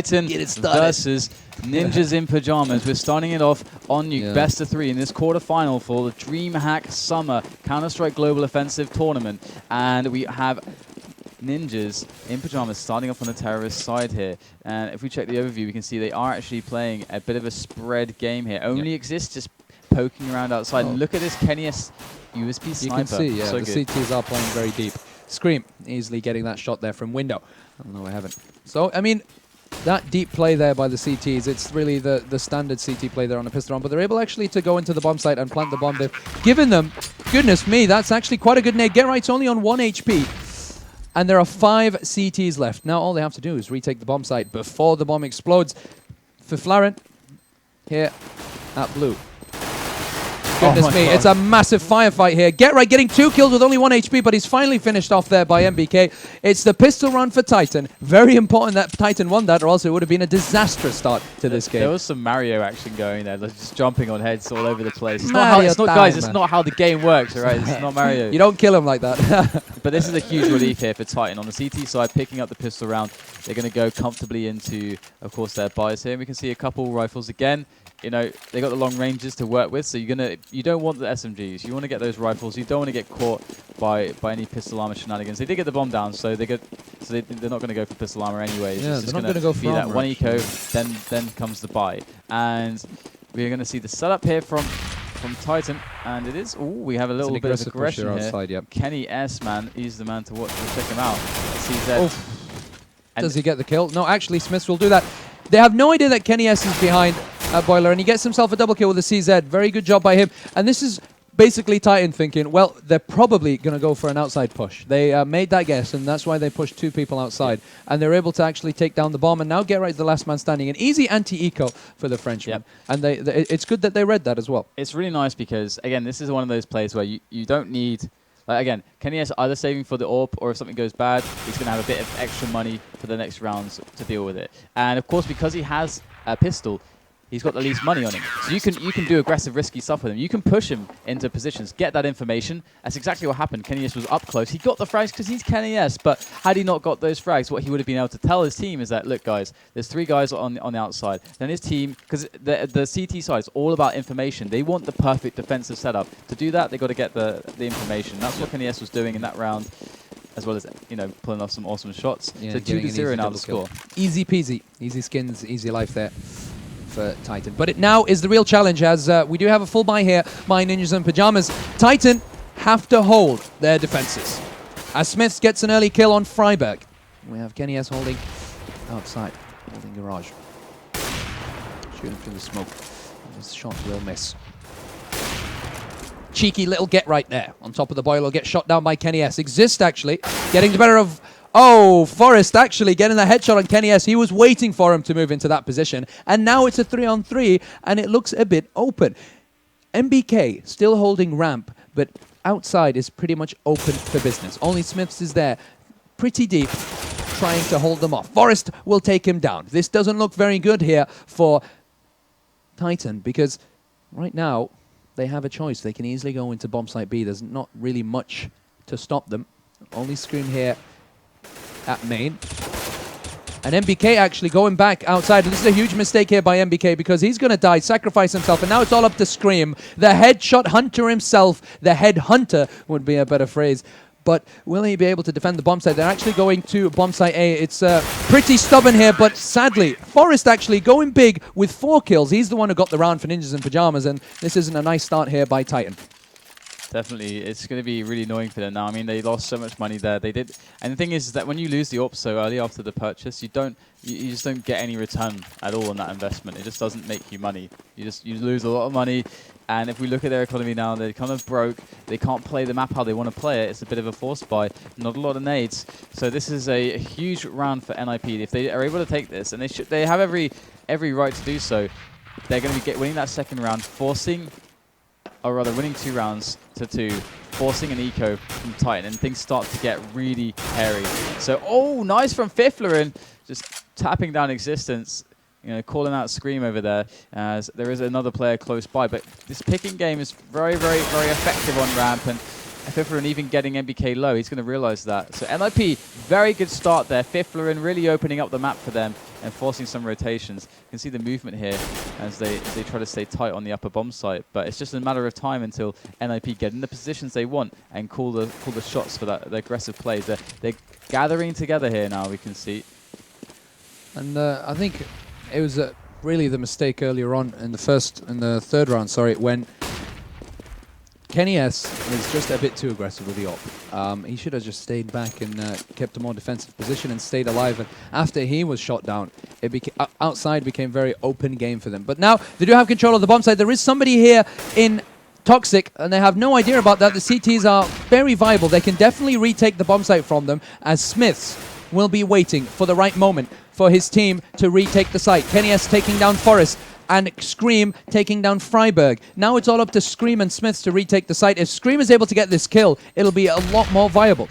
Titan versus Ninjas in Pajamas. We're starting it off on Nuke, best of 3 in this quarterfinal for the Dreamhack Summer Counter-Strike Global Offensive Tournament. And we have Ninjas in Pajamas starting off on the terrorist side here. And if we check the overview, we can see they are actually playing a bit of a spread game here. Only Xizt just poking around outside. And look at this KennyS USB sniper. You can see, so the CTs are playing very deep. Scream easily getting that shot there from window. Oh, no, I haven't. So, I mean, that deep play there by the CTs, it's really the standard CT play there on a pistol round, but they're able actually to go into the bomb site and plant the bomb. They've given them, goodness me, that's actually quite a good nade. Get Right's only on 1 HP, and there are 5 CTs left. Now all they have to do is retake the bomb site before the bomb explodes. Fifflaren here at blue. Goodness me, it's a massive firefight here. Get Right getting 2 kills with only 1 HP, but he's finally finished off there by MBK. It's the pistol round for Titan. Very important that Titan won that, or else it would have been a disastrous start to this game. There was some Mario action going there, like just jumping on heads all over the place. It's not, guys, it's not how the game works, all right? It's not Mario. You don't kill him like that. But this is a huge relief here for Titan. On the CT side, picking up the pistol round, they're going to go comfortably into, of course, their buys here. And we can see a couple rifles again. You know, they got the long ranges to work with, so you don't want the SMGs. You want to get those rifles. You don't want to get caught by any pistol armor shenanigans. They did get the bomb down, so they're not going to go for pistol armor anyways. Yeah, it's just they're not going to go for be that 1 eco, then comes the buy. And we're going to see the setup here from Titan, and it is. Oh, we have a little bit of aggression here. Outside, KennyS, man, he's the man to watch. We'll check him out. CZ. Does he get the kill? No, actually, SmithZz will do that. They have no idea that KennyS is behind Boiler, and he gets himself a double kill with a CZ. Very good job by him. And this is basically Titan thinking, well, they're probably going to go for an outside push. They made that guess, and that's why they pushed 2 people outside. And they're able to actually take down the bomb, and now Get Right's the last man standing. An easy anti-eco for the Frenchman. And it's good that they read that as well. It's really nice because, again, this is one of those plays where you don't need... Like, again, KennyS either saving for the AWP, or if something goes bad, he's going to have a bit of extra money for the next rounds to deal with it. And, of course, because he has a pistol, he's got the least money on him. So you can do aggressive, risky stuff with him. You can push him into positions, get that information. That's exactly what happened. KennyS was up close. He got the frags because he's KennyS, but had he not got those frags, what he would have been able to tell his team is that, look, guys, there's 3 guys on the outside. Then his team, because the CT side is all about information. They want the perfect defensive setup. To do that, they've got to get the information. That's what KennyS was doing in that round, as well as, you know, pulling off some awesome shots. Yeah, so 2-0 now the score. Easy peasy. Easy skins, easy life there for Titan. But it now is the real challenge, as we do have a full buy here by Ninjas in Pajamas. Titan have to hold their defenses, as SmithZz gets an early kill on friberg. We have KennyS holding outside, holding garage. Shooting through the smoke. This shot will miss. Cheeky little Get Right there. On top of the boiler, get shot down by KennyS. Xizt actually getting the better of... Oh, Forrest actually getting the headshot on KennyS. He was waiting for him to move into that position. And now it's a 3-on-3, and it looks a bit open. MBK still holding ramp, but outside is pretty much open for business. Only SmithZz is there, pretty deep, trying to hold them off. Forrest will take him down. This doesn't look very good here for Titan, because right now they have a choice. They can easily go into bomb site B. There's not really much to stop them. Only Scream here at main. And MBK actually going back outside. This is a huge mistake here by MBK, because he's going to die, sacrifice himself, and now it's all up to Scream. The headshot hunter himself. The head hunter would be a better phrase. But will he be able to defend the bomb site? They're actually going to bomb site A. It's pretty stubborn here, but sadly, Forrest actually going big with 4 kills. He's the one who got the round for Ninjas in Pajamas, and this isn't a nice start here by Titan. Definitely, it's going to be really annoying for them now. I mean, they lost so much money there. They did, and the thing is that when you lose the AWP so early after the purchase, you just don't get any return at all on that investment. It just doesn't make you money. You lose a lot of money. And if we look at their economy now, they're kind of broke. They can't play the map how they want to play it. It's a bit of a forced buy. Not a lot of nades. So this is a huge round for NiP. If they are able to take this, and they have every right to do so, they're going to be winning that second round, forcing, or rather winning 2 rounds to 2, forcing an eco from Titan, and things start to get really hairy. So, oh, nice from Fifflaren, just tapping down Existence. You know, calling out Scream over there, as there is another player close by. But this picking game is very, very, very effective on ramp, and Fifflaren even getting MBK low. He's going to realize that. So NiP, very good start there. Fifflaren really opening up the map for them and forcing some rotations. You can see the movement here as they try to stay tight on the upper bomb site. But it's just a matter of time until NiP get in the positions they want and call the shots for that the aggressive plays. They're gathering together here now, we can see. And I think it was really the mistake earlier on in the third round, sorry, when KennyS was just a bit too aggressive with the op. He should have just stayed back and kept a more defensive position and stayed alive. And after he was shot down, it outside became very open game for them. But now they do have control of the bomb site. There is somebody here in Toxic, and they have no idea about that. The CTs are very viable. They can definitely retake the bomb site from them, as SmithZz will be waiting for the right moment for his team to retake the site. KennyS taking down Forest, and Scream taking down friberg. Now it's all up to Scream and SmithZz to retake the site. If Scream is able to get this kill, it'll be a lot more viable.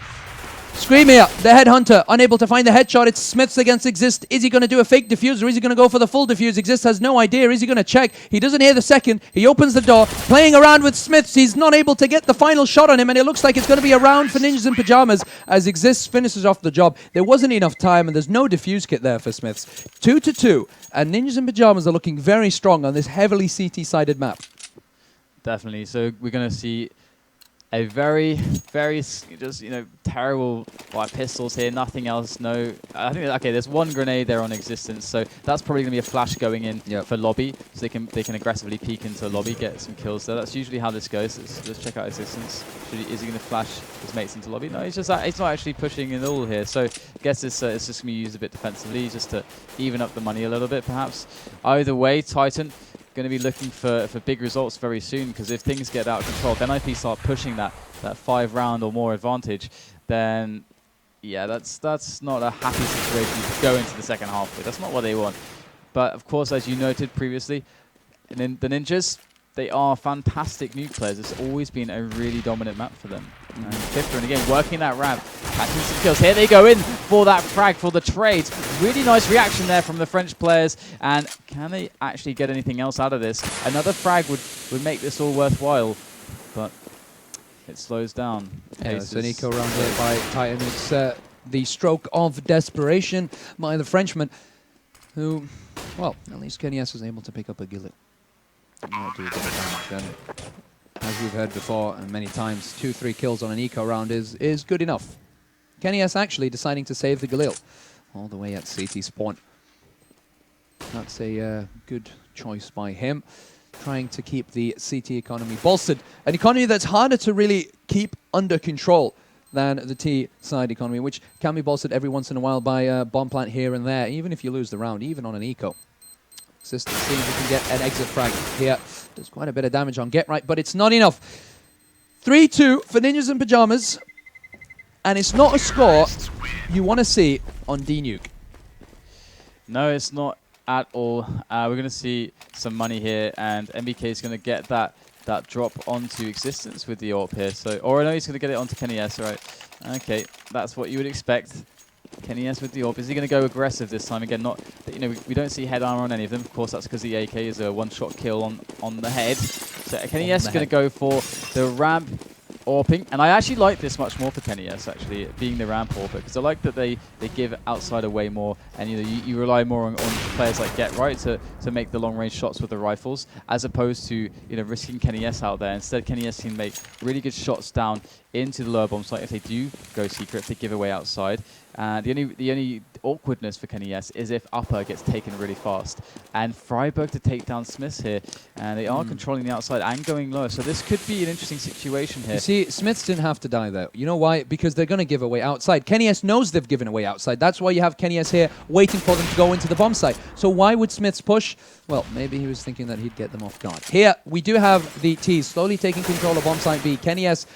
Scream here, the headhunter, unable to find the headshot. It's SmithZz against Xizt. Is he going to do a fake defuse, or is he going to go for the full defuse? Xizt has no idea. Is he going to check? He doesn't hear the second. He opens the door, playing around with SmithZz. He's not able to get the final shot on him, and it looks like it's going to be a round for Ninjas in Pajamas as Xizt finishes off the job. There wasn't enough time, and there's no defuse kit there for SmithZz. 2-2, and Ninjas in Pajamas are looking very strong on this heavily CT-sided map. Definitely. So we're going to see a very just, terrible pistols here, nothing else. No, I think, okay, there's one grenade there on existence, so that's probably going to be a flash going in for lobby, so they can aggressively peek into lobby, get some kills there. That's usually how this goes. Let's check out existence. Is he going to flash his mates into lobby? No, he's not actually pushing in all here, so I guess it's just going to be used a bit defensively, just to even up the money a little bit, perhaps. Either way, Titan going to be looking for big results very soon, because if things get out of control, if NiP start pushing that 5-round or more advantage, then yeah, that's not a happy situation to go into the second half with. That's not what they want. But of course, as you noted previously, the Ninjas, they are fantastic nuke players. It's always been a really dominant map for them. And Fifflaren again working that ramp, catching some kills. Here they go in for that frag for the trades. Really nice reaction there from the French players. And can they actually get anything else out of this? Another frag would make this all worthwhile, but it slows down. Yeah, it's an eco round here by Titan. It's the stroke of desperation by the Frenchman, who, well, at least KennyS was able to pick up a gillet. Might do a bit of damage, and as we've heard before and many times, 2-3 kills on an eco round is good enough. KennyS actually deciding to save the Galil all the way at CT spawn. That's a good choice by him, trying to keep the CT economy bolstered. An economy that's harder to really keep under control than the T side economy, which can be bolstered every once in a while by a bomb plant here and there, even if you lose the round, even on an eco. Xizt seeing if he can get an exit frag here. Does quite a bit of damage on Get Right, but it's not enough. 3-2 for Ninjas in Pajamas. And it's not a score you want to see on D-Nuke. No, it's not at all. We're going to see some money here, and MBK is going to get that drop onto existence with the AWP here. So, or no, he's going to get it onto KennyS, right? Okay, that's what you would expect. KennyS with the AWP. Is he going to go aggressive this time? Again, not, we don't see head armor on any of them. Of course, that's because the AK is a one-shot kill on the head. So KennyS is going to go for the ramp AWPing. And I actually like this much more for KennyS, actually, being the ramp AWP, because I like that they give outside away more, and you rely more on players like Get Right to make the long-range shots with the rifles, as opposed to risking KennyS out there. Instead, KennyS can make really good shots down into the lower bomb site if they do go secret, if they give away outside. The only awkwardness for KennyS is if upper gets taken really fast. And friberg to take down SmithZz here, and they are controlling the outside and going low. So this could be an interesting situation here. You see, SmithZz didn't have to die though. You know why? Because they're going to give away outside. KennyS knows they've given away outside. That's why you have KennyS here waiting for them to go into the bomb site. So why would SmithZz push? Well, maybe he was thinking that he'd get them off guard. Here, we do have the T's slowly taking control of bomb site B. KennyS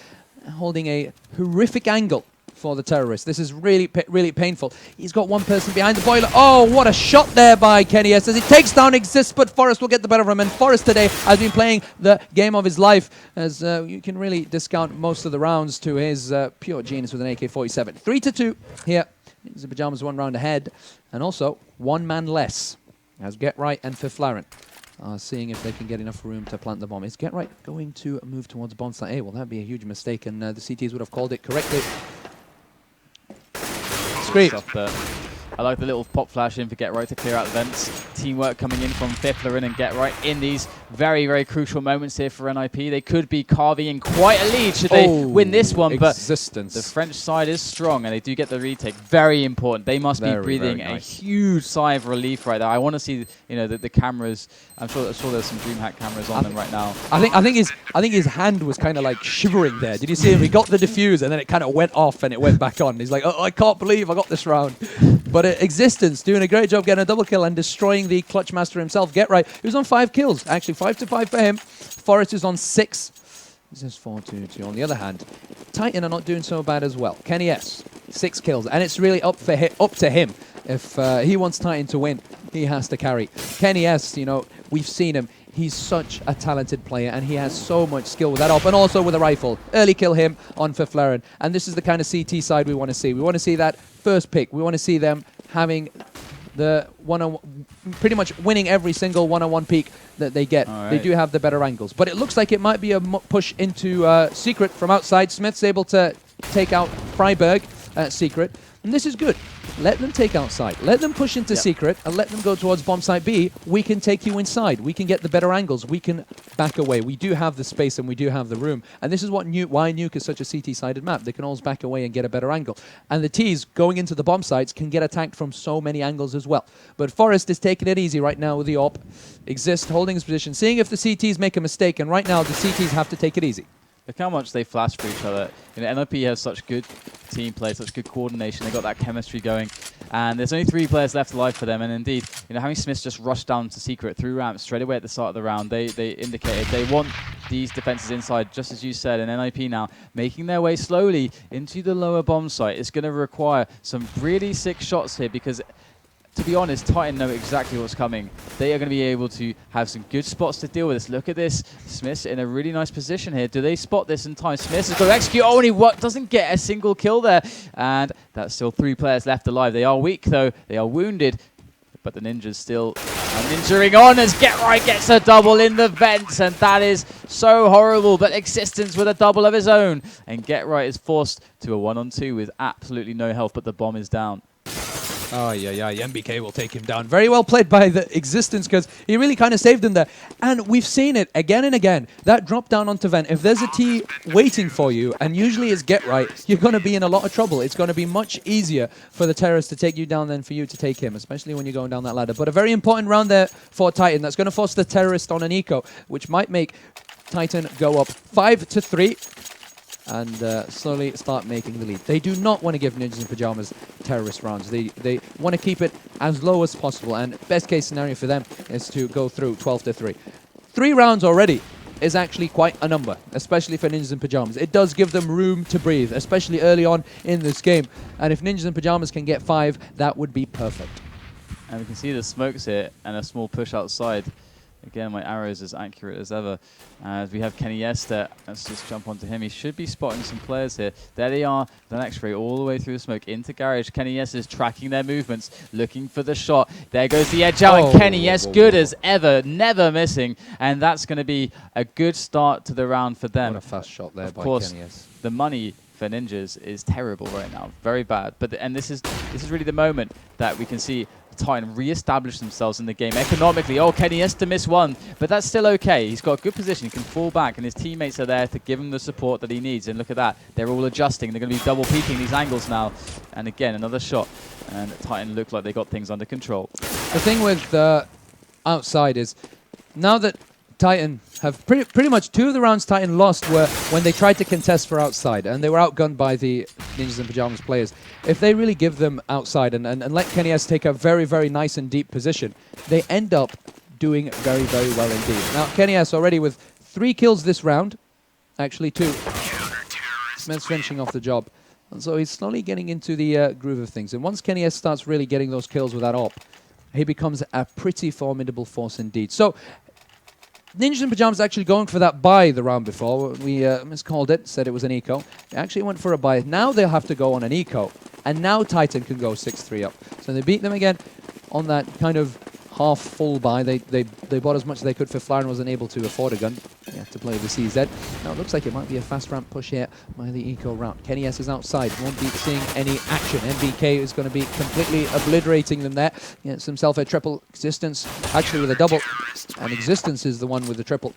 holding a horrific angle for the terrorist. This is really painful. He's got one person behind the boiler. Oh, what a shot there by KennyS as he takes down Xizt, but Forest will get the better of him. And Forest today has been playing the game of his life, as you can really discount most of the rounds to his pure genius with an AK-47. 3-2 here. The Pajamas 1 round ahead, and also 1 man less as Get Right and Fifflaren seeing if they can get enough room to plant the bomb. Is Get Right going to move towards bomb site A? Well, that'd be a huge mistake, and the CTs would have called it correctly. Scream. I like the little pop flash in for Get Right to clear out the vents. Teamwork coming in from Fifflaren and Get Right in these very, very crucial moments here for NiP. They could be carving in quite a lead should they win this one, but the French side is strong and they do get the retake. Very important. They must be breathing a huge sigh of relief right there. I want to see, you know, the cameras. I'm sure there's some Dreamhack cameras on them right now. I think his hand was kind of like shivering there. Did you see him? He got the defuse and then it kind of went off and it went back on. He's like, oh, I can't believe I got this round. But Xizt doing a great job getting a double kill and destroying the clutch master himself. Get Right. He was on 5 kills. Actually, 5 to 5 for him. Forest is on 6. This is 4-2-2. On the other hand, Titan are not doing so bad as well. KennyS, 6 kills. And it's really up to him. If he wants Titan to win, he has to carry. KennyS, you know, we've seen him. He's such a talented player, and he has so much skill with that up, and also with a rifle. Early kill him on Fifflaren. And this is the kind of CT side we want to see. We want to see that first pick. We want to see them having the pretty much winning every single one-on-one peak that they get. They do have the better angles. But it looks like it might be a push into Secret from outside. SmithZz able to take out friberg at Secret. And this is good. Let them take outside. Let them push into Secret and let them go towards bomb site B. We can take you inside. We can get the better angles. We can back away. We do have the space and we do have the room. And this is why Nuke is such a CT-sided map. They can always back away and get a better angle. And the Ts going into the bomb sites can get attacked from so many angles as well. But Forest is taking it easy right now with the AWP. Xizt holding his position, seeing if the CTs make a mistake. And right now the CTs have to take it easy. Look how much they flash for each other. You know, NiP has such good team play, such good coordination. They got that chemistry going, and there's only 3 players left alive for them. And indeed, you know, having SmithZz just rush down to Secret through ramp straight away at the start of the round, they indicated they want these defenses inside, just as you said. And NiP now making their way slowly into the lower bomb site. It's going to require some really sick shots here because, to be honest, Titan know exactly what's coming. They are going to be able to have some good spots to deal with this. Look at this. SmithZz in a really nice position here. Do they spot this in time? SmithZz has got to execute. Oh, and he doesn't get a single kill there. And that's still 3 players left alive. They are weak, though. They are wounded. But the Ninja's still ninjaing on as Get Right gets a double in the vents. And that is so horrible. But Xizt with a double of his own. And Get Right is forced to a 1-on-2 with absolutely no health, but the bomb is down. Oh, yeah. MBK will take him down. Very well played by the Xizt because he really kind of saved him there. And we've seen it again and again. That drop down onto vent. If there's a T waiting for you, and usually it's Get Right, you're going to be in a lot of trouble. It's going to be much easier for the terrorist to take you down than for you to take him, especially when you're going down that ladder. But a very important round there for Titan. That's going to force the terrorist on an eco, which might make Titan go up 5-3. And slowly start making the lead. They do not want to give Ninjas in Pajamas terrorist rounds. They want to keep it as low as possible. And best case scenario for them is to go through 12-3. 3 rounds already is actually quite a number, especially for Ninjas in Pajamas. It does give them room to breathe, especially early on in this game. And if Ninjas in Pajamas can get 5, that would be perfect. And we can see the smokes here and a small push outside. Again, my arrow is as accurate as ever. As we have KennyS there. Let's just jump onto him. He should be spotting some players here. There they are. The X-ray all the way through the smoke into garage. KennyS is tracking their movements, looking for the shot. There goes the edge out, and KennyS good as ever, never missing. And that's going to be a good start to the round for them. What a fast shot there by KennyS. KennyS. The money for Ninjas is terrible right now, very bad. But and this is really the moment that we can see Titan re-establish themselves in the game economically. Oh, KennyS to miss 1, but that's still okay. He's got a good position. He can fall back, and his teammates are there to give him the support that he needs. And look at that. They're all adjusting. They're going to be double peaking these angles now. And again, another shot. And Titan look like they got things under control. The thing with outside is now that Titan have pretty much 2 of the rounds Titan lost were when they tried to contest for outside, and they were outgunned by the Ninjas in Pajamas players. If they really give them outside and let KennyS take a very, very nice and deep position, they end up doing very, very well indeed. Now, KennyS already with 3 kills this round, actually 2. SmithZz finishing off the job. And so he's slowly getting into the groove of things. And once KennyS starts really getting those kills with that AWP, he becomes a pretty formidable force indeed. So Ninjas in Pajamas actually going for that buy the round before. We miscalled it, said it was an eco. They actually went for a buy. Now they'll have to go on an eco. And now Titan can go 6-3 up. So they beat them again on that kind of half full buy. They bought as much as they could. Fifflaren wasn't able to afford a gun. They have to play the Xizt. Now it looks like it might be a fast ramp push here by the eco route. KennyS is outside. Won't be seeing any action. MBK is going to be completely obliterating them there. Gets himself a triple. Existence actually with a double. And Existence is the one with the triple.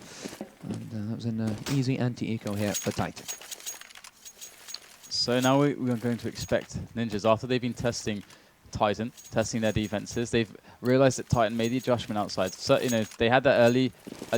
And that was an easy anti-eco here for Titan. So now we are going to expect Ninjas, after they've been testing Titan, testing their defenses, they've realized that Titan made the adjustment outside. So, you know, they had that early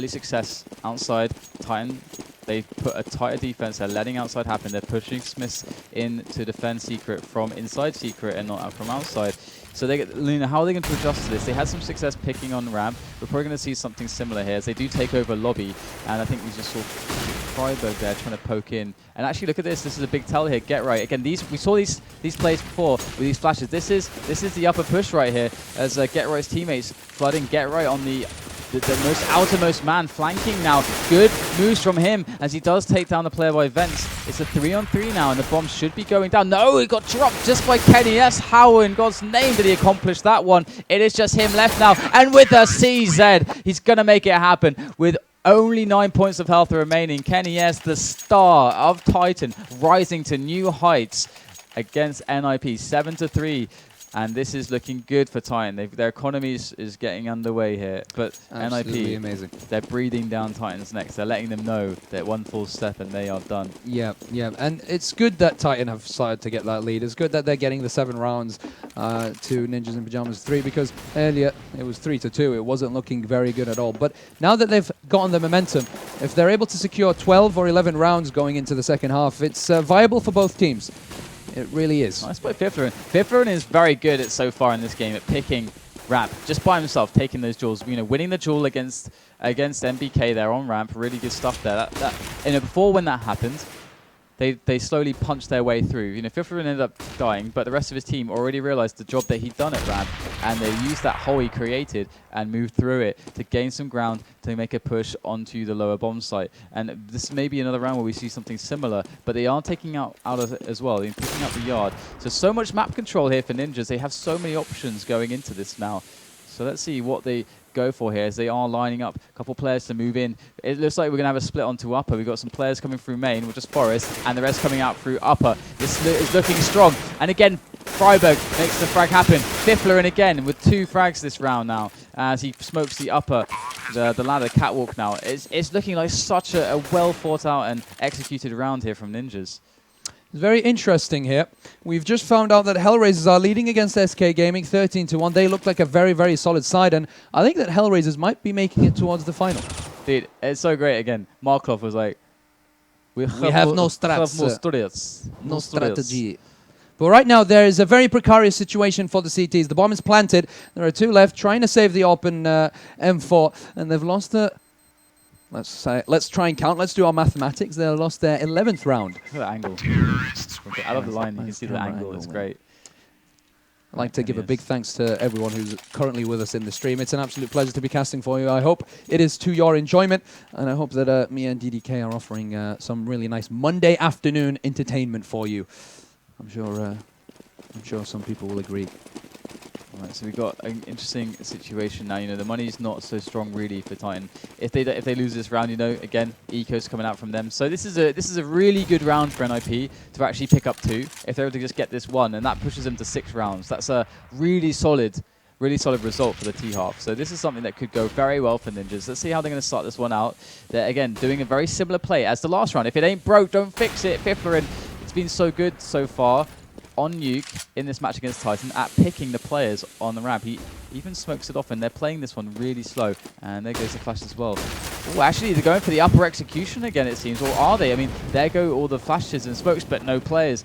success outside. Titan, they put a tighter defense. They're letting outside happen. They're pushing SmithZz in to defend Secret from inside Secret and not from outside. So they, you know, how are they going to adjust to this? They had some success picking on ramp. We're probably going to see something similar here as they do take over lobby. And I think we just saw friberg there trying to poke in. And actually, look at this. This is a big tell here. Get right. Again, we saw these plays before with these flashes. This is the upper push right here as Get Right's teammates flooding Get Right on the most outermost man, flanking now. Good moves from him as he does take down the player by Vents. It's a 3-on-3 now, and the bomb should be going down. No, it got dropped just by KennyS. How in God's name did he accomplish that one? It is just him left now, and with a Xizt, he's going to make it happen with only 9 points of health remaining. KennyS, the star of Titan, rising to new heights against NiP, 7-3. And this is looking good for Titan. Their economy is getting underway here. But Absolutely NiP, amazing. They're breathing down Titan's necks. They're letting them know that one full step and they are done. Yeah, yeah. And it's good that Titan have started to get that lead. It's good that they're getting the 7 rounds to Ninjas in Pajamas 3, because earlier it was 3-2. It wasn't looking very good at all. But now that they've gotten the momentum, if they're able to secure 12 or 11 rounds going into the second half, it's viable for both teams. It really is. Nice by Fifflaren. Fifflaren is very good at so far in this game at picking ramp just by himself, taking those duels. You know, winning the duel against MBK there on ramp. Really good stuff there. You know, before when that happened, they slowly punched their way through. You know, Fifflaren ended up dying, but the rest of his team already realized the job that he'd done at ramp, and they used that hole he created and moved through it to gain some ground to make a push onto the lower bomb site. And this may be another round where we see something similar, but they are taking out of it as well. They're picking up the yard. So much map control here for Ninjas. They have so many options going into this now. So let's see what they go for here as they are lining up a couple players to move in. It looks like we're going to have a split onto upper. We've got some players coming through main, which is Forest, and the rest coming out through upper. This is looking strong. And again, friberg makes the frag happen. Fifflaren again with 2 frags this round now as he smokes the upper, the ladder catwalk now. It's looking like such a well thought out and executed round here from Ninjas. It's very interesting here. We've just found out that Hellraisers are leading against SK Gaming 13-1. They look like a very, very solid side, and I think that Hellraisers might be making it towards the final. Dude, it's so great again. Markov was like, we have no strats. No strategy. But right now, there is a very precarious situation for the CTs. The bomb is planted. There are 2 left trying to save the open M4, and they've lost the... Let's try and count. Let's do our mathematics. They lost their 11th round. Look at that angle. I love the line. You can see the angle. It's great. I'd like to give a big thanks to everyone who's currently with us in the stream. It's an absolute pleasure to be casting for you. I hope it is to your enjoyment, and I hope that me and DDK are offering some really nice Monday afternoon entertainment for you. I'm sure some people will agree. Right, so we've got an interesting situation now. You know, the money's not so strong really for Titan. If they lose this round, you know, again, eco's coming out from them. So this is a really good round for NiP to actually pick up 2. If they're able to just get this 1, and that pushes them to 6 rounds. That's a really solid result for the T-half. So this is something that could go very well for Ninjas. Let's see how they're going to start this one out. They're, again, doing a very similar play as the last round. If it ain't broke, don't fix it. Fifflaren, it's been so good so far on Nuke in this match against Titan at picking the players on the ramp. He even smokes it off, and they're playing this one really slow. And there goes the flash as well. Oh, actually, they're going for the upper execution again, it seems. Or are they? I mean, there go all the flashes and smokes, but no players.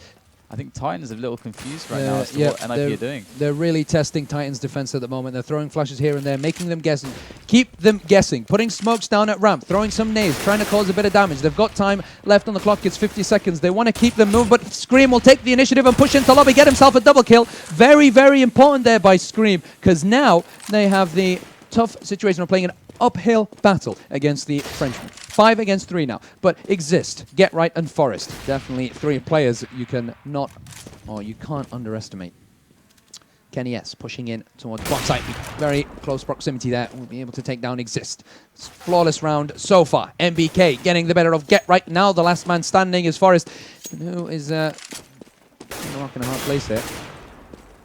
I think Titan is a little confused right now as to what NiP are doing. They're really testing Titan's defense at the moment. They're throwing flashes here and there, making them guessing. Keep them guessing. Putting smokes down at ramp, throwing some nades, trying to cause a bit of damage. They've got time left on the clock. It's 50 seconds. They want to keep them moving, but Scream will take the initiative and push into lobby, get himself a double kill. Very, very important there by Scream, because now they have the tough situation of playing an uphill battle against the Frenchman. 5 against 3 now. But Xizt, Get Right, and Forest. Definitely 3 players you can not, or you can't underestimate. KennyS pushing in towards bot side. Very close proximity there. We'll be able to take down Xizt. It's a flawless round so far. MBK getting the better of Get Right now. The last man standing is Forest, who is in a rock and a hard place there.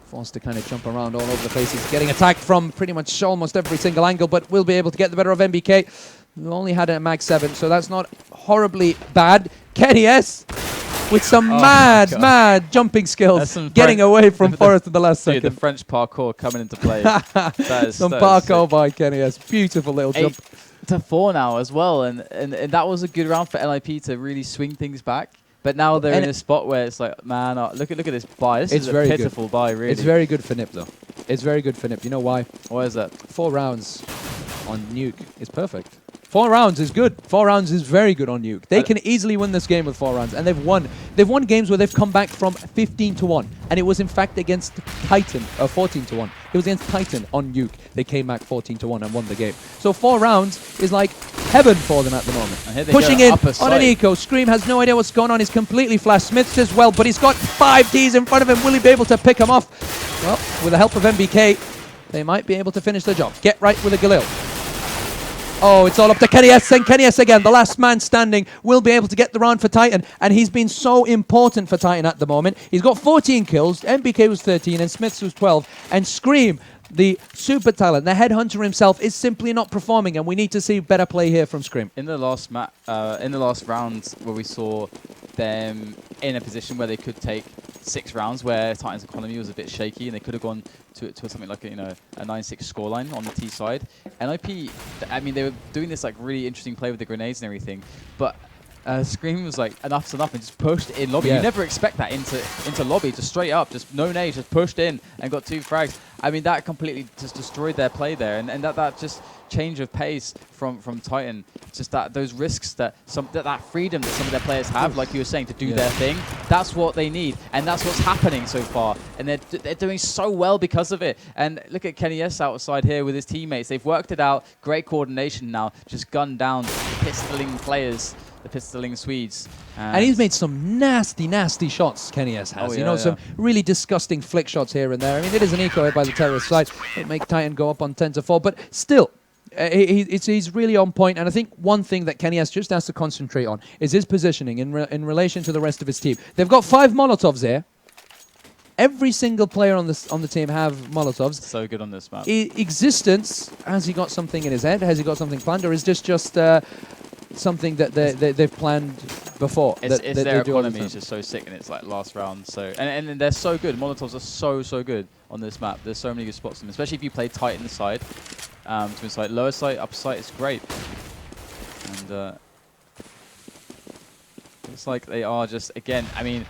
Forced to kind of jump around all over the place. He's getting attacked from pretty much almost every single angle, but will be able to get the better of MBK, who only had a mag 7, so that's not horribly bad. KennyS with some mad jumping skills, getting away from Forest in the last second. The French parkour coming into play. Some parkour by KennyS. Beautiful little jump. 8-4 now as well, and that was a good round for NiP to really swing things back. But now they're in a spot where it's like, man, look at this buy. This is a pitiful buy, really. It's very good for NiP, though. It's very good for NiP. You know why? Why is that? 4 rounds on Nuke is perfect. 4 rounds is good. 4 rounds is very good on Nuke. They can easily win this game with 4 rounds, and they've won. They've won games where they've come back from 15-1, and it was in fact against Titan, 14-1. It was against Titan on Nuke. They came back 14-1 and won the game. So 4 rounds is like heaven for them at the moment. Pushing in on an eco. Scream has no idea what's going on. He's completely flashed. SmithZz as well, but he's got 5 Ds in front of him. Will he be able to pick him off? Well, with the help of MBK, they might be able to finish the job. Get Right with a Galil. Oh, it's all up to KennyS, and KennyS again, the last man standing, will be able to get the round for Titan, and he's been so important for Titan at the moment. He's got 14 kills, MBK was 13, and SmithZz was 12, and Scream, the super talent, the headhunter himself, is simply not performing, and we need to see better play here from Scream. In the last round, where we saw them in a position where they could take 6 rounds, where Titan's economy was a bit shaky, and they could have gone to something like a 9-6 scoreline on the T side. NiP, I mean, they were doing this like really interesting play with the grenades and everything, but Scream was like, enough's enough, and just pushed in lobby. You never expect that into lobby, just straight up, just no nades, just pushed in and got 2 frags. I mean, that completely just destroyed their play there, and that just change of pace from Titan, just those risks that freedom that some of their players have, like you were saying, to do their thing. That's what they need, and that's what's happening so far, and they're doing so well because of it. And look at KennyS outside here with his teammates. They've worked it out, great coordination now, just gunned down the pistoling players, the pistoling Swedes. And he's made some nasty shots, KennyS has. Some really disgusting flick shots here and there. I mean, it is an eco by the terrorist side. It make Titan go up on 10-4, but still, he's really on point. And I think one thing that KennyS just has to concentrate on is his positioning in relation to the rest of his team. They've got 5 Molotovs here. Every single player on the team have Molotovs. So good on this map. Existence, has he got something in his head? Has he got something planned? Or is this just something that they've planned before? It's their economy is just so sick, and it's like last round. So and they're so good. Molotovs are so good on this map. There's so many good spots in them, especially if you play Titan side, twin side, lower side, upper side. It's great. And it's like they are just, again, I mean,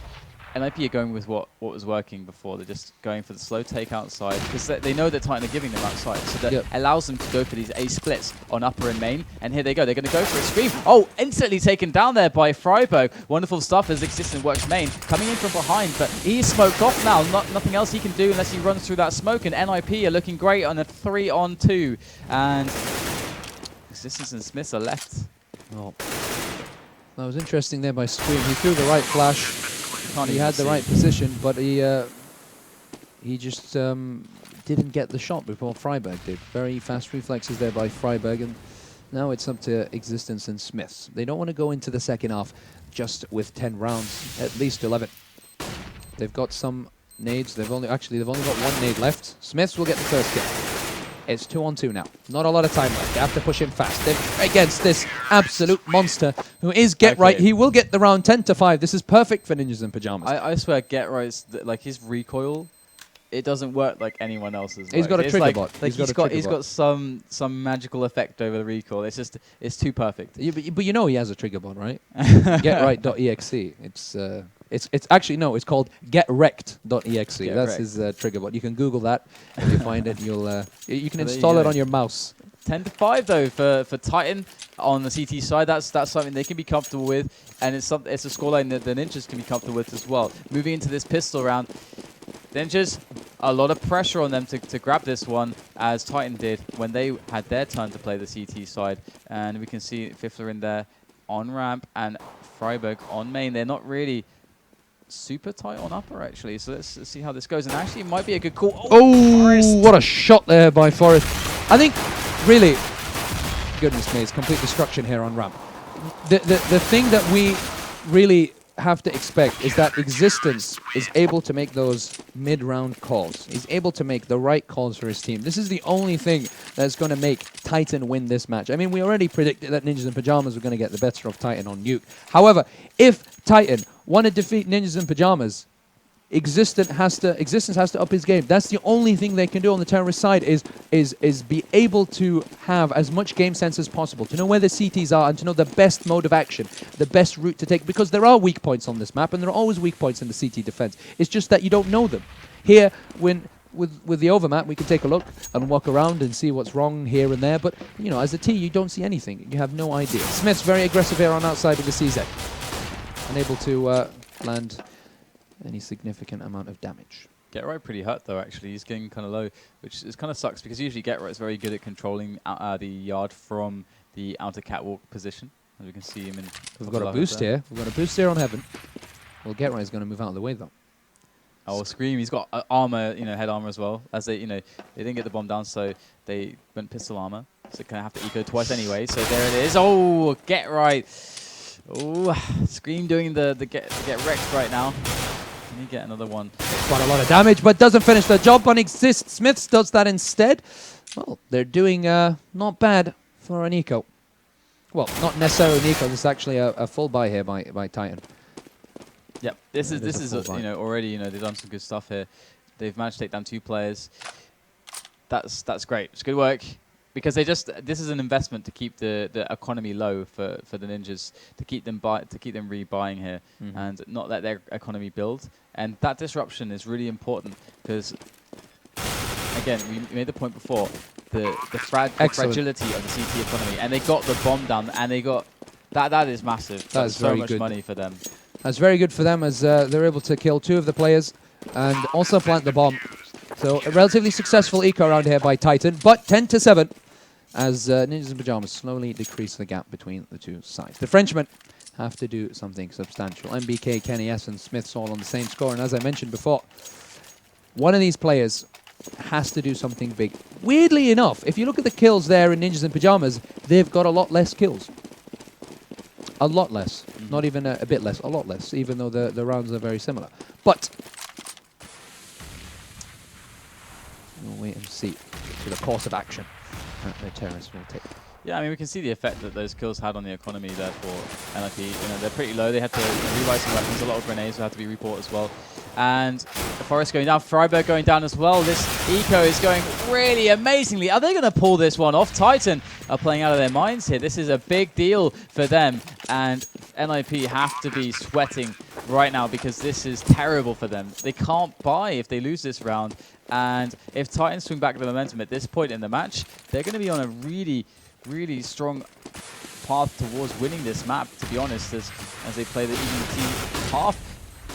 NiP are going with what was working before. They're just going for the slow take outside, because they know that Titan are giving them outside. So that allows them to go for these A splits on upper and main. And here they go. They're going to go for a Scream. Oh, instantly taken down there by friberg. Wonderful stuff as Xizt works main. Coming in from behind, but he's smoked off now. Nothing else he can do unless he runs through that smoke. And NiP are looking great on a 3-on-2. And Xizt and SmithZz are left. Oh. That was interesting there by Scream. He threw the right flash. He had the right position, but he just didn't get the shot before friberg did. Very fast reflexes there by friberg, and now it's up to Existence and SmithZz. They don't want to go into the second half just with 10 rounds, at least 11. They've got some nades. They've only got 1 nade left. SmithZz will get the first kill. It's 2-on-2 now. Not a lot of time left. They have to push him fast. They're against this absolute monster who is Get Right. He will get the round 10-5. This is perfect for Ninjas in Pajamas. I swear, Get Right's like his recoil, it doesn't work like anyone else's. He's got a trigger bot. He's got some magical effect over the recoil. It's too perfect. But you know he has a trigger bot, right? GetRight.exe. It's actually, no, it's called GetWrecked.exe. That's his trigger bot. You can Google that. If you find it, you can install it on your mouse. 10-5 though for Titan on the CT side. That's something they can be comfortable with, and it's a scoreline that the Ninjas can be comfortable with as well. Moving into this pistol round, Ninjas, a lot of pressure on them to grab this one, as Titan did when they had their turn to play the CT side. And we can see Fifflaren there on ramp and friberg on main. They're not really super tight on upper, actually. So let's see how this goes. And actually, it might be a good call. Oh, Forest. what a shot there by Forest. I think, really, goodness me, it's complete destruction here on ramp. The thing that we really have to expect is that Xizt is able to make those mid-round calls. He's able to make the right calls for his team. This is the only thing that's going to make Titan win this match. I mean, we already predicted that Ninjas in Pajamas were going to get the better of Titan on Nuke. However, if Titan want to defeat Ninjas in Pajamas, Xizt has to up his game. That's the only thing they can do on the terrorist side is be able to have as much game sense as possible, to know where the CTs are and to know the best mode of action, the best route to take, because there are weak points on this map and there are always weak points in the CT defense. It's just that you don't know them. Here, with the overmap, we can take a look and walk around and see what's wrong here and there, but you know, as a T, you don't see anything. You have no idea. Smith's very aggressive here on outside of the Xizt. Unable to land any significant amount of damage. Get Right pretty hurt though, actually. He's getting kind of low, which is kind of sucks because usually Get Right is very good at controlling the yard from the outer catwalk position. As we can see him in. We've got a boost here. We've got a boost here on Heaven. Well, Get Right is going to move out of the way though. Oh, Scream! He's got armor, head armor as well. As they, they didn't get the bomb down, so they went pistol armor. So kind of have to eco twice anyway. So there it is. Oh, Get Right. Oh, Scream doing the get wrecked right now. Can he get another one? Quite a lot of damage, but doesn't finish the job on Xizt. SmithZz does that instead. Well, they're doing not bad for an eco. Well, not necessarily an eco. This is actually a full buy here by Titan. Yep, this is already they've done some good stuff here. They've managed to take down 2 players. That's great. It's good work. Because this is an investment to keep the economy low for the Ninjas, to keep them rebuying here, and not let their economy build. And that disruption is really important because, again, we made the point before, the fragility of the CT economy, and they got the bomb down, and they got that is massive. That's so much money for them. That's very good for them as they're able to kill 2 of the players and also plant the bomb. So a relatively successful eco around here by Titan, but 10-7. As Ninjas in Pajamas slowly decrease the gap between the 2 sides. The Frenchmen have to do something substantial. MBK, Kenny S, and SmithZz all on the same score. And as I mentioned before, one of these players has to do something big. Weirdly enough, if you look at the kills there in Ninjas in Pajamas, they've got a lot less kills. A lot less. Not even a bit less, a lot less, even though the rounds are very similar. But we'll wait and see for the course of action the terrorists will take. Yeah, I mean, we can see the effect that those kills had on the economy there for NiP. They're pretty low. They had to rebuy some weapons. A lot of grenades had to be rebought as well. And the Forest going down. friberg going down as well. This eco is going really amazingly. Are they going to pull this one off? Titan are playing out of their minds here. This is a big deal for them. And NiP have to be sweating right now because this is terrible for them. They can't buy if they lose this round. And if Titans swing back the momentum at this point in the match, they're going to be on a really strong path towards winning this map, to be honest, as they play the EVT half.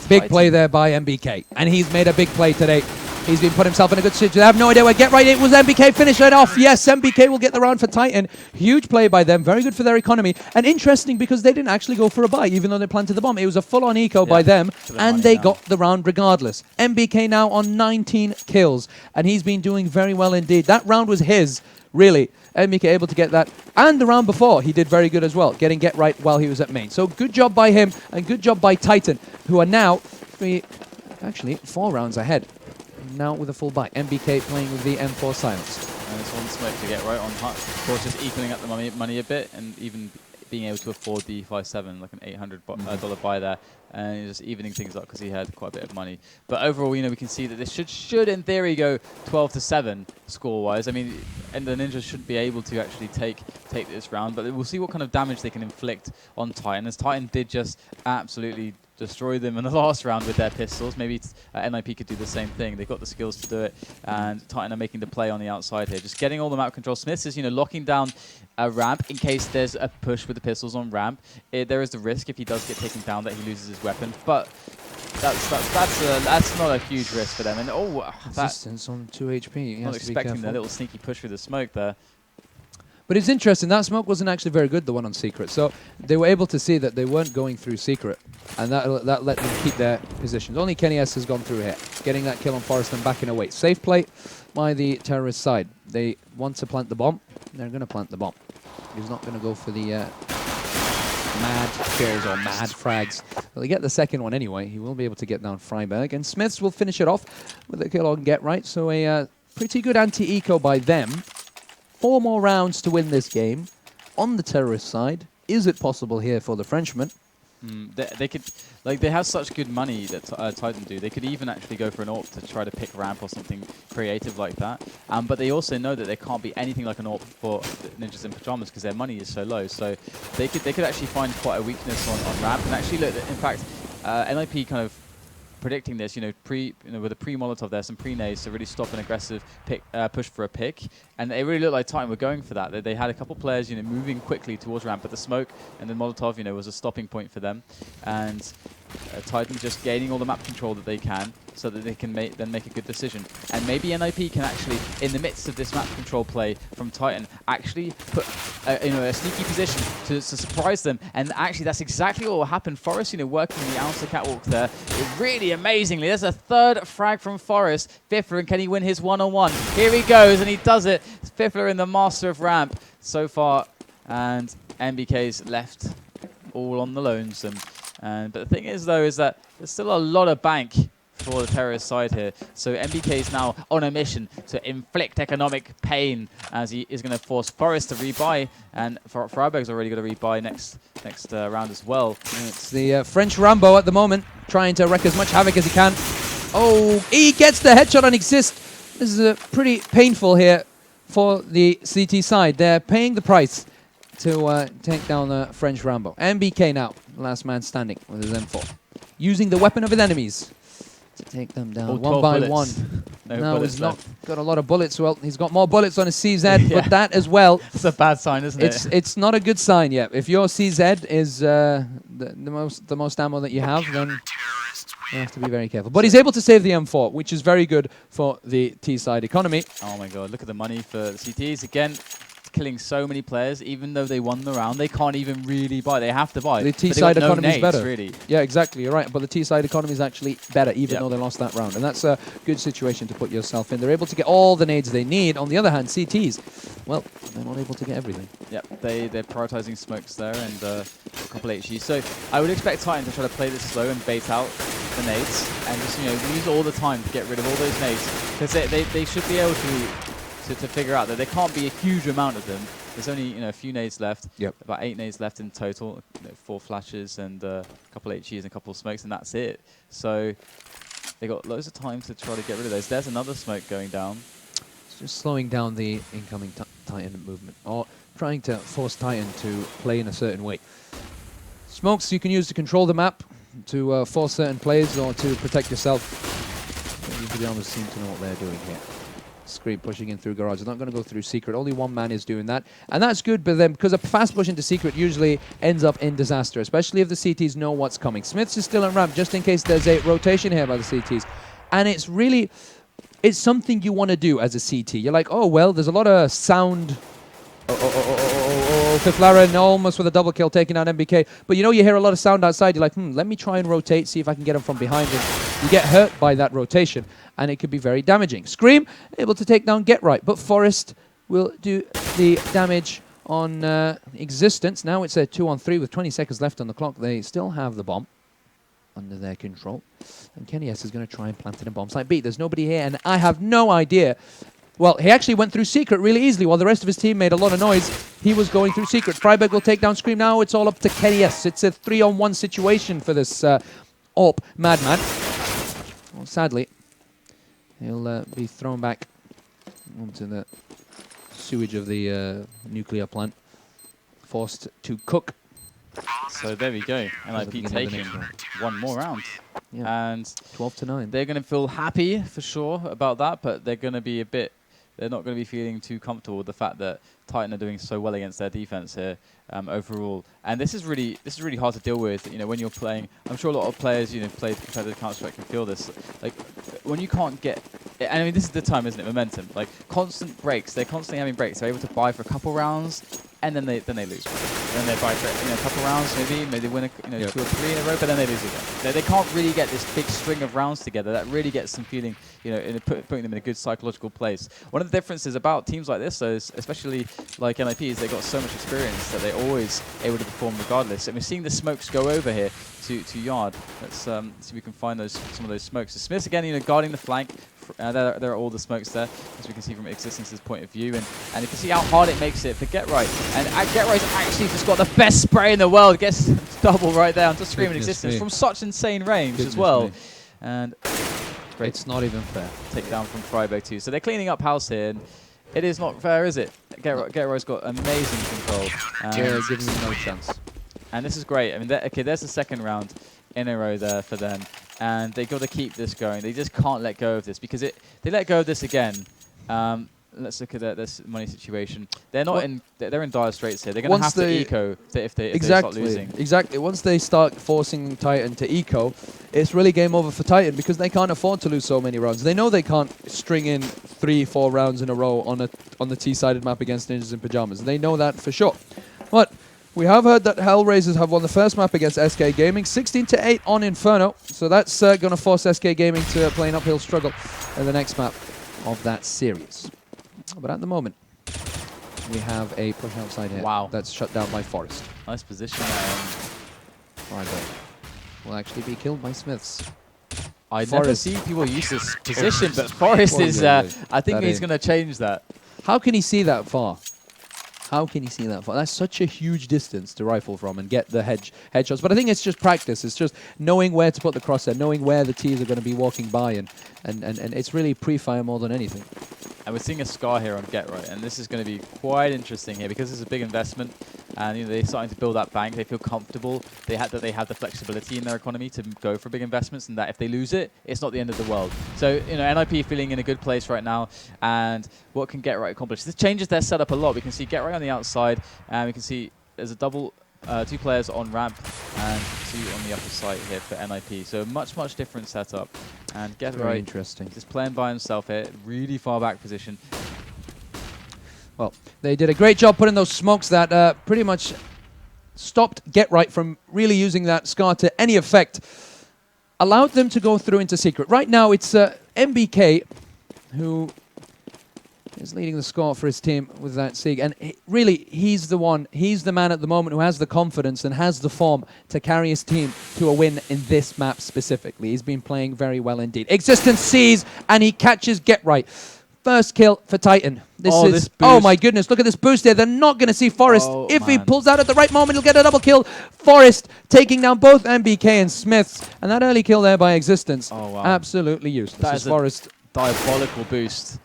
Big play there by MBK, and he's made a big play today. He's been put himself in a good situation. I have no idea where Get Right. It was MBK. Finish it off. Yes, MBK will get the round for Titan. Huge play by them. Very good for their economy. And interesting because they didn't actually go for a buy, even though they planted the bomb. It was a full-on eco by them, and they got the round regardless. MBK now on 19 kills, and he's been doing very well indeed. That round was his, really. MBK able to get that. And the round before, he did very good as well, getting Get Right while he was at main. So good job by him, and good job by Titan, who are now 4 rounds ahead. Now with a full buy. MBK playing with the M4 silence. And it's one smoke to Get Right on hut. Of course, just equaling up the money a bit, and even being able to afford the 5.7, like an $800 buy there, and just evening things up because he had quite a bit of money. But overall, we can see that this should in theory go 12-7 score-wise. I mean, and the Ninjas should be able to actually take this round, but we'll see what kind of damage they can inflict on Titan, as Titan did just absolutely destroy them in the last round with their pistols. Maybe NiP could do the same thing. They've got the skills to do it, and Titan are making the play on the outside here, just getting all the map control. SmithZz is locking down a ramp in case there's a push with the pistols on ramp. There is the risk if he does get taken down that he loses his weapon, but that's not a huge risk for them. And resistance on 2 HP. Not expecting the little sneaky push through the smoke there. But it's interesting, that smoke wasn't actually very good, the one on Secret. So they were able to see that they weren't going through Secret, and that let them keep their positions. Only NiP has gone through here, getting that kill on Forest and backing away. Safe play by the terrorist side. They want to plant the bomb. They're going to plant the bomb. He's not going to go for the mad kills or mad frags. Well, they get the second one anyway. He will be able to get down friberg, and SmithZz will finish it off with a kill on Get Right. So a pretty good anti-eco by them. 4 more rounds to win this game on the terrorist side. Is it possible here for the Frenchman? They could, like, they have such good money that Titan do. They could even actually go for an AWP to try to pick ramp or something creative like that. But they also know that they can't be anything like an AWP for Ninjas in Pajamas because their money is so low. So they could actually find quite a weakness on ramp. And actually, look, in fact, NiP kind of predicting this, with a pre-Molotov there, some pre-nades to really stop an aggressive push for a pick. And it really looked like Titan were going for that. They had a couple players, moving quickly towards ramp, but the smoke and the Molotov, was a stopping point for them. And Titan just gaining all the map control that they can so that they can then make a good decision. And maybe NiP can actually, in the midst of this map control play from Titan, actually put a sneaky position to surprise them. And actually, that's exactly what will happen. Forest, working the outer catwalk there, really amazingly. There's a third frag from Forest. Fifflaren, can he win his one-on-one? Here he goes, and he does it. Fifflaren, the master of ramp so far, and NBK's left all on the lonesome. But the thing is, though, is that there's still a lot of bank for the terrorist side here. So NBK is now on a mission to inflict economic pain as he is going to force Forest to rebuy, and friberg's already going to rebuy next round as well. It's the French Rambo at the moment, trying to wreak as much havoc as he can. Oh, he gets the headshot on Xizt. This is pretty painful here for the CT side. They're paying the price to take down the French Rambo. NBK now, last man standing with his M4. Using the weapon of his enemies to take them down one by one. No, he's not got a lot of bullets. Well, he's got more bullets on his Xizt, but that as well. It's a bad sign, isn't it? It's not a good sign yet. If your Xizt is the most ammo that you have, then you have to be very careful. But he's able to save the M4, which is very good for the T-side economy. Oh my god, look at the money for the CTs. Again, killing so many players, even though they won the round, they can't even really buy. They have to buy. The T-side economy is better. Really. Yeah, exactly. You're right. But the T-side economy is actually better, even though they lost that round. And that's a good situation to put yourself in. They're able to get all the nades they need. On the other hand, CTs, well, they're not able to get everything. Yep, they're prioritizing smokes there and a couple HGs. So I would expect Titan to try to play this slow and bait out the nades and just use all the time to get rid of all those nades, because they should be able to figure out that there can't be a huge amount of them. There's only a few nades left. Yep. About 8 nades left in total. 4 flashes and a couple HGs and a couple of smokes, and that's it. So they got loads of time to try to get rid of those. There's another smoke going down. It's just slowing down the incoming Titan movement, or trying to force Titan to play in a certain way. Smokes you can use to control the map, to force certain plays, or to protect yourself. You, to be honest, seem to know what they're doing here. Scream pushing in through garage. They're not going to go through secret. Only one man is doing that. And that's good, but then because a fast push into secret usually ends up in disaster, especially if the CTs know what's coming. SmithZz is still on ramp just in case there's a rotation here by the CTs. And it's really, it's something you want to do as a CT. You're like, oh, well, there's a lot of sound. Fifflaren almost with a double kill taking out NBK. But you hear a lot of sound outside. You're like, let me try and rotate, see if I can get him from behind. And you get hurt by that rotation, and it could be very damaging. Scream, able to take down Get Right, but Forest will do the damage on Existence. Now it's a 2-on-3 with 20 seconds left on the clock. They still have the bomb under their control. And NiP is going to try and plant it in bomb site B. There's nobody here, and I have no idea. Well, he actually went through secret really easily while the rest of his team made a lot of noise. He was going through secret. friberg will take down Scream. Now it's all up to NiP. It's a 3-on-1 situation for this AWP madman. Well, sadly, he'll be thrown back onto the sewage of the nuclear plant, forced to cook. So there we go. NiP taking one more round. Yeah. And 12-9. They're going to feel happy for sure about that, but they're going to be a bit they're not going to be feeling too comfortable with the fact that Titan are doing so well against their defense here overall. And this is really hard to deal with. You know, when you're playing, I'm sure a lot of players, you know, played competitive Counter-Strike can feel this. Like when you can't get, and I mean, this is the time, isn't it? Momentum, like constant breaks. They're constantly having breaks. They're able to buy for a couple rounds, and then they lose. Then they buy for, you know, a couple rounds, maybe they win a, 2 or 3 in a row, but then they lose again. They can't really get this big string of rounds together that really gets them feeling, you know, putting them in a good psychological place. One of the differences about teams like this, though, is especially like NiP, is they got so much experience that they're always able to perform regardless. And we're seeing the smokes go over here to Yard. Let's see if we can find some of those smokes. So SmithZz again, you know, guarding the flank. There are all the smokes there, as we can see from Xizd's point of view, and you can see how hard it makes it for GetRight. And GetRight's actually just got the best spray in the world. Gets double right there onto Screaming Xizt from such insane range as well. And great, it's not even fair. Take down from friberg too. So they're cleaning up house here. And it is not fair, is it? GetRight's got amazing control. Yeah, giving them no chance. And this is great. I mean, okay, there's the second round in a row there for them. And they got to keep this going. They just can't let go of this, because they let go of this again. Let's look at this money situation. They're not they're in dire straits here. They're going to have to eco if they start losing. Exactly. Once they start forcing Titan to eco, it's really game over for Titan, because they can't afford to lose so many rounds. They know they can't string in 3-4 rounds in a row on the T-sided map against Ninjas in Pajamas. They know that for sure. But we have heard that Hellraisers have won the first map against SK Gaming, 16-8 on Inferno. So that's going to force SK Gaming to play an uphill struggle in the next map of that series. But at the moment, we have a push outside here. Wow. That's shut down by Forest. Nice position. friberg will actually be killed by SmithZz. I never see people use this position, but Forest is, I think he's going to change that. How can he see that far? How can he see that far? That's such a huge distance to rifle from and get the headshots. But I think it's just practice. It's just knowing where to put the crosshair, knowing where the T's are going to be walking by, and it's really pre-fire more than anything. And we're seeing a scar here on GetRight, and this is going to be quite interesting here, because it's a big investment, and you know, they're starting to build that bank. They feel comfortable. They have the flexibility in their economy to go for big investments, and that if they lose it, it's not the end of the world. So you know, NiP feeling in a good place right now, and what can GetRight accomplish? This changes their setup a lot. We can see GetRight on the outside, and we can see there's a double. 2 players on ramp and 2 on the upper side here for NiP. So much different setup. And GetRight interesting. Just playing by himself here, really far back position. Well, they did a great job putting those smokes that pretty much stopped GetRight from really using that scar to any effect. Allowed them to go through into secret. Right now it's MBK who is leading the score for his team with that Sieg. And really, he's the man at the moment who has the confidence and has the form to carry his team to a win in this map specifically. He's been playing very well indeed. Xizt sees, and he catches GetRight. First kill for Titan. This oh my goodness, look at this boost here. They're not going to see Forest. If he pulls out at the right moment, he'll get a double kill. Forest taking down both MBK and SmithZz. And that early kill there by Xizt. Oh, wow. Absolutely useless. That is Forest. Diabolical boost.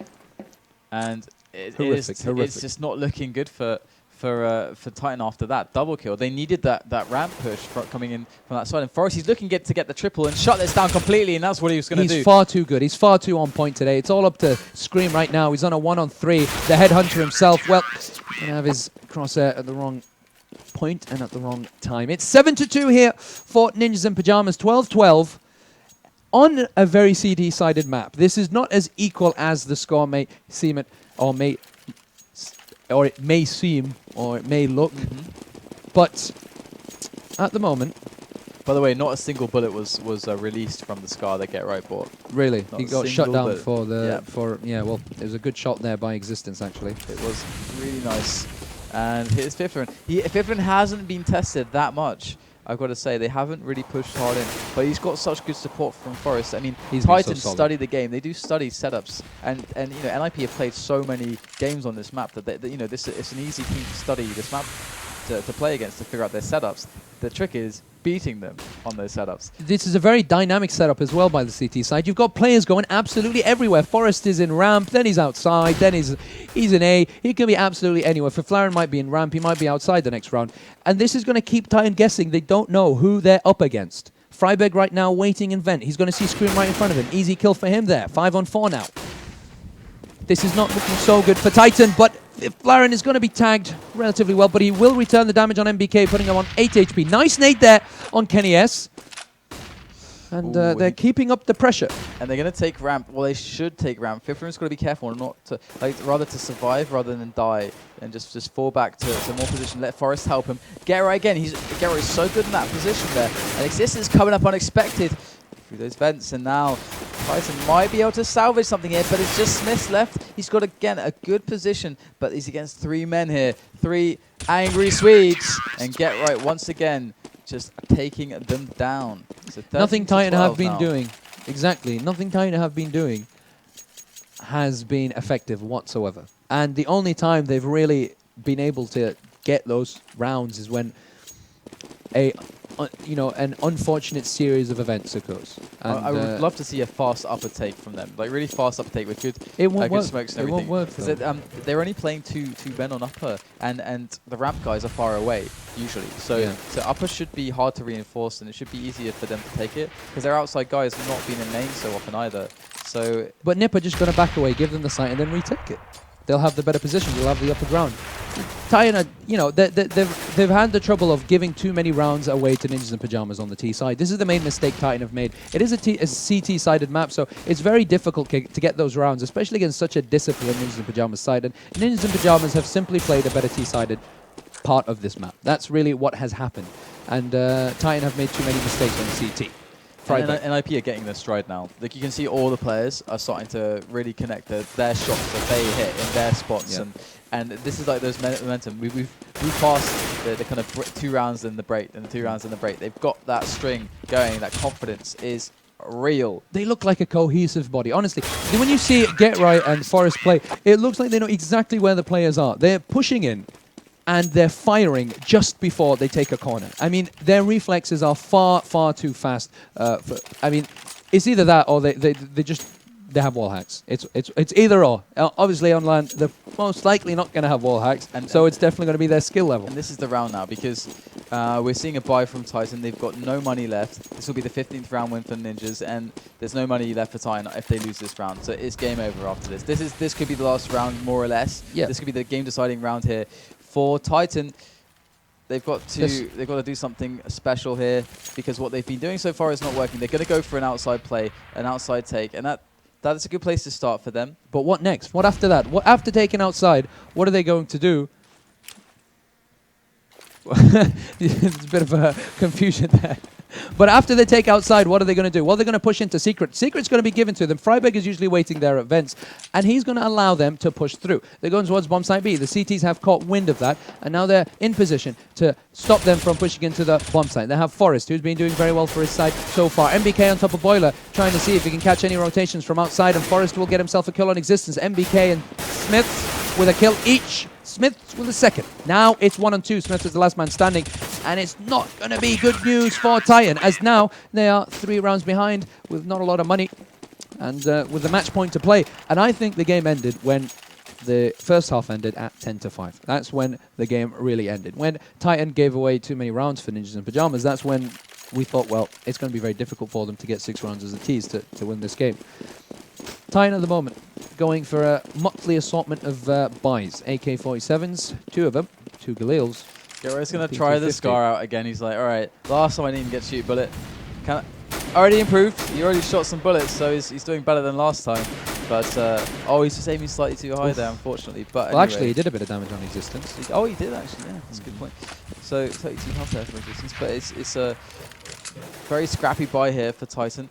And it's just not looking good for Titan after that double kill. They needed that ramp push coming in from that side. And Forest, he's looking to get the triple and shut this down completely, and that's what he was going to do. He's far too good. He's far too on point today. It's all up to Scream right now. He's on a 1-on-3. The headhunter himself, well, going to have his crosshair at the wrong point and at the wrong time. It's 7-2 here for Ninjas in Pajamas, 12-12. On a very CD-sided map. This is not as equal as the score may seem it, or it may seem, or it may look. But at the moment, by the way, not a single bullet was released from the scar that GetRight bought. Really, he got shut down bullet. for the well, it was a good shot there by Xizt actually. It was really nice, and here's Fifflaren. Fifflaren hasn't been tested that much. I've got to say, they haven't really pushed hard in, but he's got such good support from Forest. I mean, Titans study the game. They do study setups, and you know, NiP have played so many games on this map that you know, it's an easy team to study this map to play against, to figure out their setups. The trick is beating them on those setups. This is a very dynamic setup as well by the CT side. You've got players going absolutely everywhere. Forest is in ramp, then he's outside, then he's in A. He can be absolutely anywhere. Fifflaren might be in ramp, he might be outside the next round. And this is going to keep Titan guessing. They don't know who they're up against. friberg right now waiting in vent. He's going to see Scream right in front of him. Easy kill for him there. 5-on-4 now. This is not looking so good for Titan, but Fifflaren is going to be tagged relatively well, but he will return the damage on MBK, putting him on 8 HP. Nice nade there on KennyS. And they're keeping up the pressure. And they're going to take ramp. Well, they should take ramp. Fifflaren's got to be careful not to, rather to survive rather than die, and just fall back to more position. Let Forest help him. Get right again. Get right is so good in that position there. And Xizt is coming up unexpected through those vents, and now Titan might be able to salvage something here, but it's just SmithZz left. He's got, again, a good position, but he's against 3 men here. 3 angry Swedes. And Get right once again just taking them down. So nothing Titan have been now. doing. Exactly. Nothing Titan have been doing has been effective whatsoever. And the only time they've really been able to get those rounds is when an unfortunate series of events occurs. And I would love to see a fast upper take from them, like really fast upper take with good, it won't work. good smokes and it everything. won't work. Because they're only playing two men on upper, and the ramp guys are far away usually. So so upper should be hard to reinforce, and it should be easier for them to take it because their outside guys have not been in main so often either. So, but NiP are just going to back away, give them the site, and then retake it. They'll have the better position. They'll have the upper ground. Titan, they've had the trouble of giving too many rounds away to Ninjas in Pyjamas on the T side. This is the main mistake Titan have made. It is a CT-sided map, so it's very difficult to get those rounds, especially against such a disciplined Ninjas in Pyjamas side. And Ninjas in Pyjamas have simply played a better T-sided part of this map. That's really what has happened. And Titan have made too many mistakes on CT. And NiP are getting their stride now. Like you can see, all the players are starting to really connect their shots that they hit in their spots, and this is like those momentum. We've passed the kind of 2 rounds in the break and the 2 rounds in the break. They've got that string going. That confidence is real. They look like a cohesive body. Honestly, when you see Get Right and Forest play, it looks like they know exactly where the players are. They're pushing in, and they're firing just before they take a corner. I mean, their reflexes are far, far too fast. I mean, it's either that or they have wall hacks. It's either or. Obviously, on land, they're most likely not going to have wall hacks, and so it's definitely going to be their skill level. And this is the round now because we're seeing a buy from Titan. They've got no money left. This will be the 15th round win for Ninjas, and there's no money left for Titan if they lose this round. So it's game over after this. This could be the last round, more or less. Yeah. This could be the game-deciding round here. For Titan, they've got to do something special here because what they've been doing so far is not working. They're going to go for an outside play, an outside take, and that is a good place to start for them. But what next? What after that? What after taking outside? What are they going to do? There's a bit of a confusion there. But after they take outside, what are they going to do? Well, they're going to push into Secret. Secret's going to be given to them. friberg is usually waiting there at vents, and he's going to allow them to push through. They're going towards bomb site B. The CTs have caught wind of that, and now they're in position to stop them from pushing into the bomb site. They have Forest, who's been doing very well for his side so far. MBK on top of Boiler, trying to see if he can catch any rotations from outside, and Forest will get himself a kill on Existence. MBK and SmithZz with a kill each. SmithZz with a second. Now it's 1-2. SmithZz is the last man standing, and it's not going to be good news for Titan, as now they are 3 rounds behind with not a lot of money and with the match point to play. And I think the game ended when the first half ended at 10-5. That's when the game really ended. When Titan gave away too many rounds for Ninjas in Pyjamas, that's when we thought, well, it's going to be very difficult for them to get 6 rounds as a tease to win this game. Titan at the moment going for a motley assortment of buys. AK-47s, 2 of them, 2 Galils. Garrett's going to try the Scar out again. He's like, all right, last time I didn't get shoot bullet. Already improved. He already shot some bullets, so he's doing better than last time. But, he's just aiming slightly too high there, unfortunately. But well, anyway. actually, he did a bit of damage on Existence. He did actually, yeah. That's a good point. So, 32 health there for Existence. But it's a very scrappy buy here for Titan.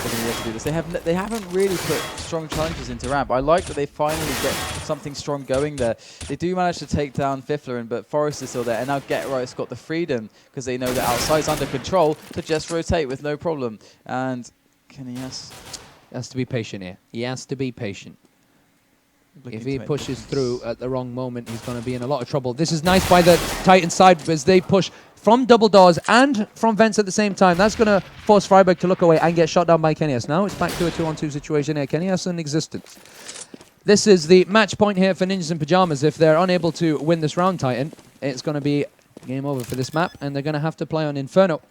To do this. They haven't really put strong challenges into ramp. I like that they finally get something strong going there. They do manage to take down Fifflaren, but Forest is still there. And now Get Right's got the freedom because they know that outside's under control to just rotate with no problem. And KennyS has to be patient here. He has to be patient. If he pushes through at the wrong moment, he's going to be in a lot of trouble. This is nice by the Titan side as they push from double doors and from vents at the same time. That's going to force friberg to look away and get shot down by KennyS. Now it's back to a 2-on-2 situation here. KennyS in Existence. This is the match point here for Ninjas in Pyjamas. If they're unable to win this round, Titan, it's going to be game over for this map, and they're going to have to play on Inferno.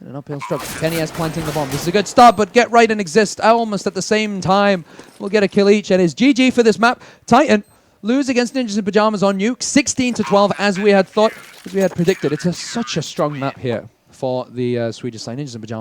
An uphill stroke. NiP planting the bomb. This is a good start, but Get Right and Xizt almost at the same time will get a kill each, and it's GG for this map. Titan lose against Ninjas in Pajamas on Nuke, 16-12 as we had thought, as we had predicted. It's such a strong map here for the Swedish side. Ninjas in Pajamas.